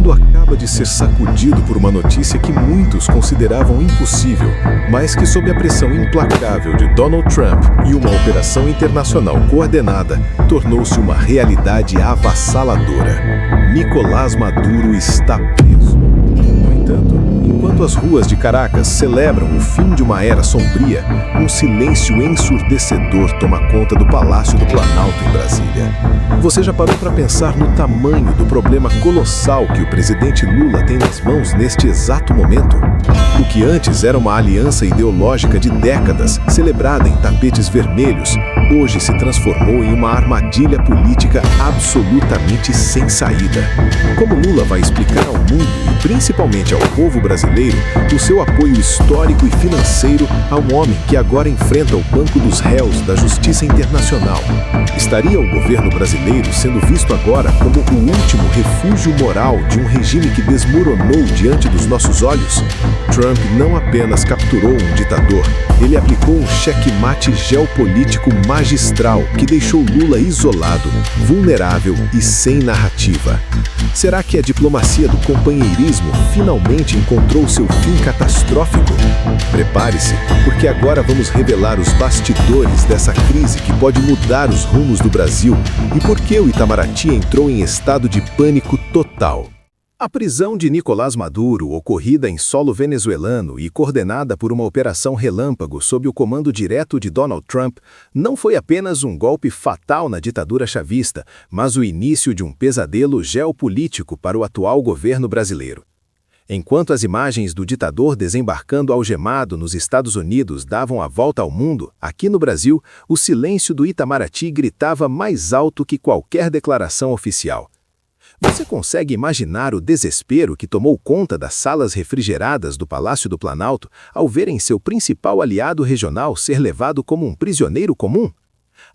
mundo acaba de ser sacudido por uma notícia que muitos consideravam impossível, mas que, sob a pressão implacável de Donald Trump e uma operação internacional coordenada, tornou-se uma realidade avassaladora. Nicolás Maduro está preso. No entanto, enquanto as ruas de Caracas celebram o fim de uma era sombria, um silêncio ensurdecedor toma conta do Palácio do Planalto em Brasília. Você já parou para pensar no tamanho do problema colossal que o presidente Lula tem nas mãos neste exato momento? O que antes era uma aliança ideológica de décadas, celebrada em tapetes vermelhos, hoje se transformou em uma armadilha política absolutamente sem saída. Como Lula vai explicar ao mundo, e principalmente ao povo brasileiro, o seu apoio histórico e financeiro a um homem que agora enfrenta o banco dos réus da Justiça Internacional? Estaria o governo brasileiro sendo visto agora como o último refúgio moral de um regime que desmoronou diante dos nossos olhos? Trump não apenas capturou um ditador, ele aplicou um xeque-mate geopolítico magistral que deixou Lula isolado, vulnerável e sem narrativa. Será que a diplomacia do companheirismo finalmente encontrou seu fim catastrófico? Prepare-se, porque agora vamos revelar os bastidores dessa crise que pode mudar os rumos do Brasil e por que o Itamaraty entrou em estado de pânico total. A prisão de Nicolás Maduro, ocorrida em solo venezuelano e coordenada por uma operação relâmpago sob o comando direto de Donald Trump, não foi apenas um golpe fatal na ditadura chavista, mas o início de um pesadelo geopolítico para o atual governo brasileiro. Enquanto as imagens do ditador desembarcando algemado nos Estados Unidos davam a volta ao mundo, aqui no Brasil, o silêncio do Itamaraty gritava mais alto que qualquer declaração oficial. Você consegue imaginar o desespero que tomou conta das salas refrigeradas do Palácio do Planalto ao verem seu principal aliado regional ser levado como um prisioneiro comum?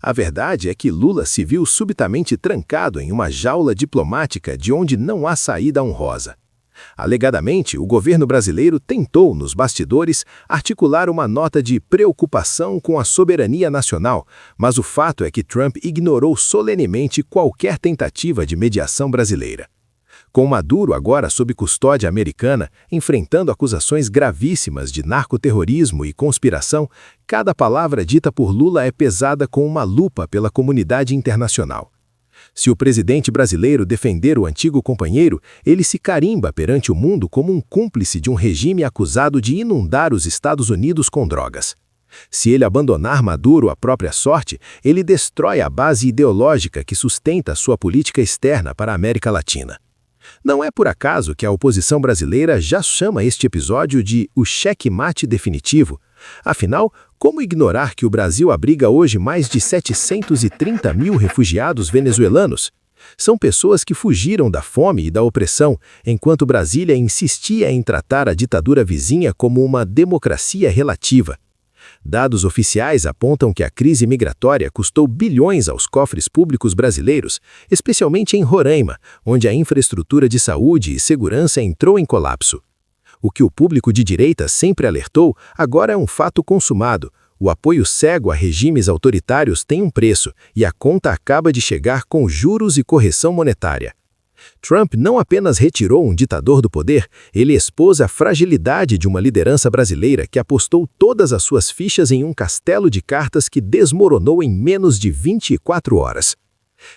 A verdade é que Lula se viu subitamente trancado em uma jaula diplomática de onde não há saída honrosa. Alegadamente, o governo brasileiro tentou, nos bastidores, articular uma nota de preocupação com a soberania nacional, mas o fato é que Trump ignorou solenemente qualquer tentativa de mediação brasileira. Com Maduro agora sob custódia americana, enfrentando acusações gravíssimas de narcoterrorismo e conspiração, cada palavra dita por Lula é pesada com uma lupa pela comunidade internacional. Se o presidente brasileiro defender o antigo companheiro, ele se carimba perante o mundo como um cúmplice de um regime acusado de inundar os Estados Unidos com drogas. Se ele abandonar Maduro à própria sorte, ele destrói a base ideológica que sustenta sua política externa para a América Latina. Não é por acaso que a oposição brasileira já chama este episódio de o xeque-mate definitivo. Afinal, como ignorar que o Brasil abriga hoje mais de 730 mil refugiados venezuelanos? São pessoas que fugiram da fome e da opressão, enquanto Brasília insistia em tratar a ditadura vizinha como uma democracia relativa. Dados oficiais apontam que a crise migratória custou bilhões aos cofres públicos brasileiros, especialmente em Roraima, onde a infraestrutura de saúde e segurança entrou em colapso. O que o público de direita sempre alertou, agora é um fato consumado. O apoio cego a regimes autoritários tem um preço, e a conta acaba de chegar com juros e correção monetária. Trump não apenas retirou um ditador do poder, ele expôs a fragilidade de uma liderança brasileira que apostou todas as suas fichas em um castelo de cartas que desmoronou em menos de 24 horas.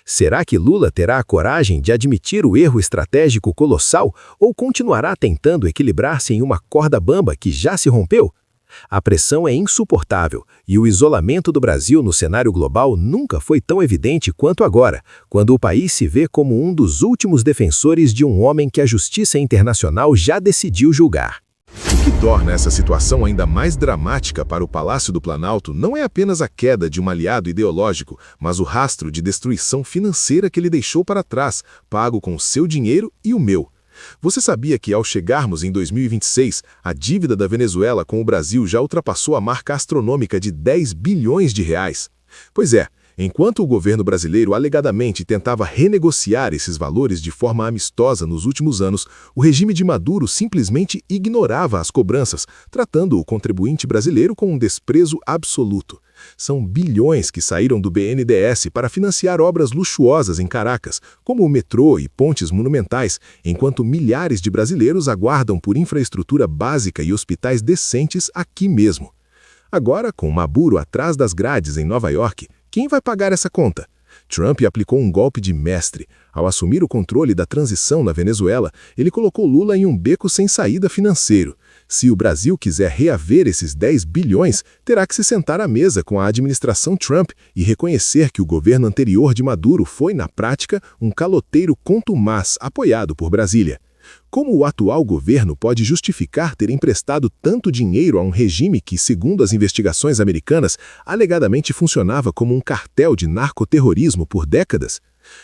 Será que Lula terá a coragem de admitir o erro estratégico colossal ou continuará tentando equilibrar-se em uma corda bamba que já se rompeu? A pressão é insuportável e o isolamento do Brasil no cenário global nunca foi tão evidente quanto agora, quando o país se vê como um dos últimos defensores de um homem que a justiça internacional já decidiu julgar. O que torna essa situação ainda mais dramática para o Palácio do Planalto não é apenas a queda de um aliado ideológico, mas o rastro de destruição financeira que ele deixou para trás, pago com o seu dinheiro e o meu. Você sabia que, ao chegarmos em 2026, a dívida da Venezuela com o Brasil já ultrapassou a marca astronômica de 10 bilhões de reais? Pois é, enquanto o governo brasileiro alegadamente tentava renegociar esses valores de forma amistosa nos últimos anos, o regime de Maduro simplesmente ignorava as cobranças, tratando o contribuinte brasileiro com um desprezo absoluto. São bilhões que saíram do BNDES para financiar obras luxuosas em Caracas, como o metrô e pontes monumentais, enquanto milhares de brasileiros aguardam por infraestrutura básica e hospitais decentes aqui mesmo. Agora, com Maduro atrás das grades em Nova York, quem vai pagar essa conta? Trump aplicou um golpe de mestre. Ao assumir o controle da transição na Venezuela, ele colocou Lula em um beco sem saída financeiro. Se o Brasil quiser reaver esses 10 bilhões, terá que se sentar à mesa com a administração Trump e reconhecer que o governo anterior de Maduro foi, na prática, um caloteiro contumaz apoiado por Brasília. Como o atual governo pode justificar ter emprestado tanto dinheiro a um regime que, segundo as investigações americanas, alegadamente funcionava como um cartel de narcoterrorismo por décadas?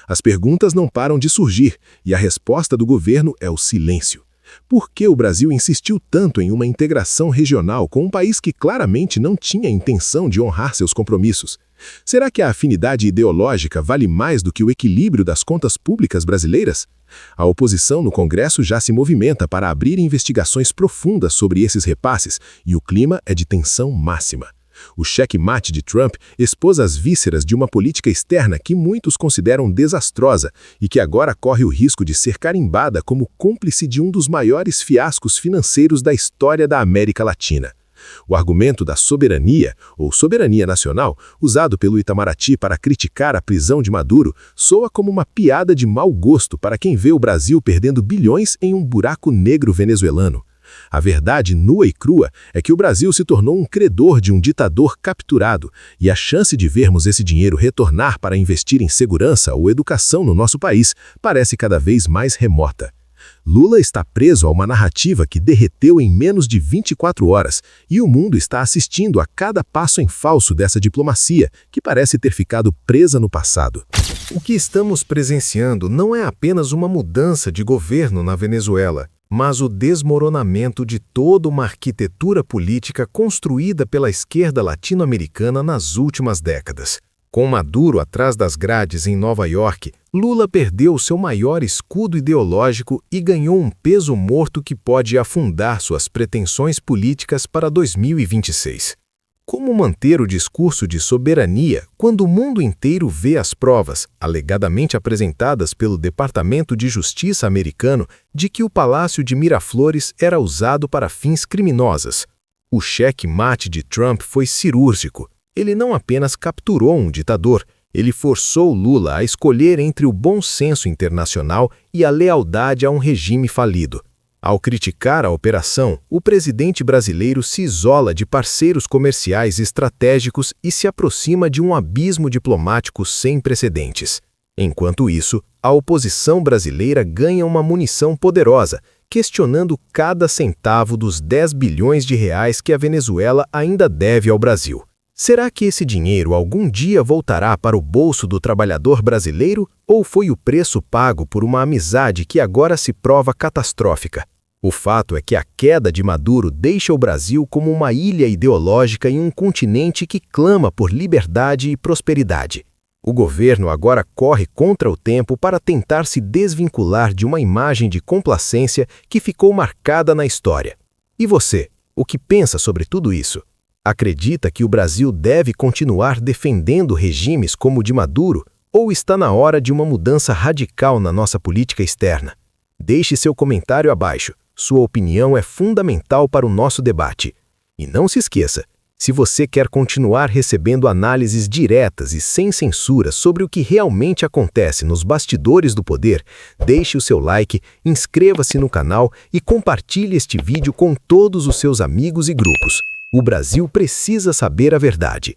As perguntas não param de surgir, e a resposta do governo é o silêncio. Por que o Brasil insistiu tanto em uma integração regional com um país que claramente não tinha intenção de honrar seus compromissos? Será que a afinidade ideológica vale mais do que o equilíbrio das contas públicas brasileiras? A oposição no Congresso já se movimenta para abrir investigações profundas sobre esses repasses, e o clima é de tensão máxima. O cheque-mate de Trump expôs as vísceras de uma política externa que muitos consideram desastrosa e que agora corre o risco de ser carimbada como cúmplice de um dos maiores fiascos financeiros da história da América Latina. O argumento da soberania, ou soberania nacional, usado pelo Itamaraty para criticar a prisão de Maduro, soa como uma piada de mau gosto para quem vê o Brasil perdendo bilhões em um buraco negro venezuelano. A verdade nua e crua é que o Brasil se tornou um credor de um ditador capturado, e a chance de vermos esse dinheiro retornar para investir em segurança ou educação no nosso país parece cada vez mais remota. Lula está preso a uma narrativa que derreteu em menos de 24 horas, e o mundo está assistindo a cada passo em falso dessa diplomacia, que parece ter ficado presa no passado. O que estamos presenciando não é apenas uma mudança de governo na Venezuela, mas o desmoronamento de toda uma arquitetura política construída pela esquerda latino-americana nas últimas décadas. Com Maduro atrás das grades em Nova York, Lula perdeu seu maior escudo ideológico e ganhou um peso morto que pode afundar suas pretensões políticas para 2026. Como manter o discurso de soberania quando o mundo inteiro vê as provas, alegadamente apresentadas pelo Departamento de Justiça americano, de que o Palácio de Miraflores era usado para fins criminosos? O cheque-mate de Trump foi cirúrgico. Ele não apenas capturou um ditador, ele forçou Lula a escolher entre o bom senso internacional e a lealdade a um regime falido. Ao criticar a operação, o presidente brasileiro se isola de parceiros comerciais estratégicos e se aproxima de um abismo diplomático sem precedentes. Enquanto isso, a oposição brasileira ganha uma munição poderosa, questionando cada centavo dos 10 bilhões de reais que a Venezuela ainda deve ao Brasil. Será que esse dinheiro algum dia voltará para o bolso do trabalhador brasileiro ou foi o preço pago por uma amizade que agora se prova catastrófica? O fato é que a queda de Maduro deixa o Brasil como uma ilha ideológica em um continente que clama por liberdade e prosperidade. O governo agora corre contra o tempo para tentar se desvincular de uma imagem de complacência que ficou marcada na história. E você, o que pensa sobre tudo isso? Acredita que o Brasil deve continuar defendendo regimes como o de Maduro ou está na hora de uma mudança radical na nossa política externa? Deixe seu comentário abaixo. Sua opinião é fundamental para o nosso debate. E não se esqueça, se você quer continuar recebendo análises diretas e sem censura sobre o que realmente acontece nos bastidores do poder, deixe o seu like, inscreva-se no canal e compartilhe este vídeo com todos os seus amigos e grupos. O Brasil precisa saber a verdade.